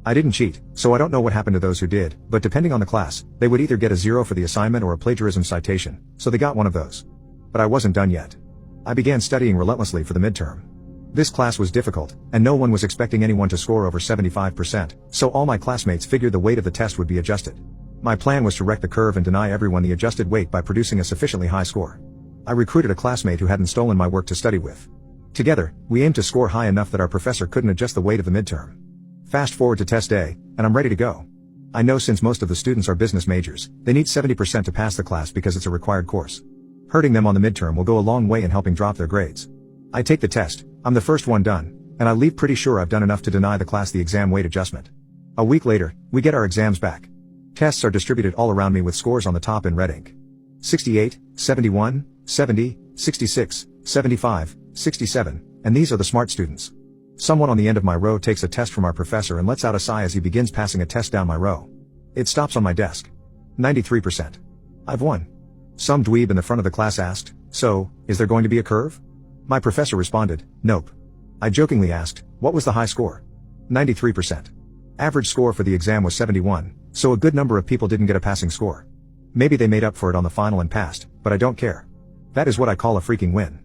I didn't cheat, so I don't know what happened to those who did, but depending on the class, they would either get a 0 for the assignment or a plagiarism citation, so they got one of those. But I wasn't done yet. I began studying relentlessly for the midterm. This class was difficult, and no one was expecting anyone to score over 75%, so all my classmates figured the weight of the test would be adjusted. My plan was to wreck the curve and deny everyone the adjusted weight by producing a sufficiently high score. I recruited a classmate who hadn't stolen my work to study with. Together, we aimed to score high enough that our professor couldn't adjust the weight of the midterm. Fast forward to test day, and I'm ready to go. I know since most of the students are business majors, they need 70% to pass the class because it's a required course. Hurting them on the midterm will go a long way in helping drop their grades. I take the test, I'm the first one done, and I leave pretty sure I've done enough to deny the class the exam weight adjustment. A week later, we get our exams back. Tests are distributed all around me with scores on the top in red ink. 68, 71, 70, 66, 75, 67, and these are the smart students. Someone on the end of my row takes a test from our professor and lets out a sigh as he begins passing a test down my row. It stops on my desk. 93%. I've won. Some dweeb in the front of the class asked, "So, is there going to be a curve?" My professor responded, "Nope." I jokingly asked, "What was the high score?" 93%. Average score for the exam was 71, so a good number of people didn't get a passing score. Maybe they made up for it on the final and passed, but I don't care. That is what I call a freaking win.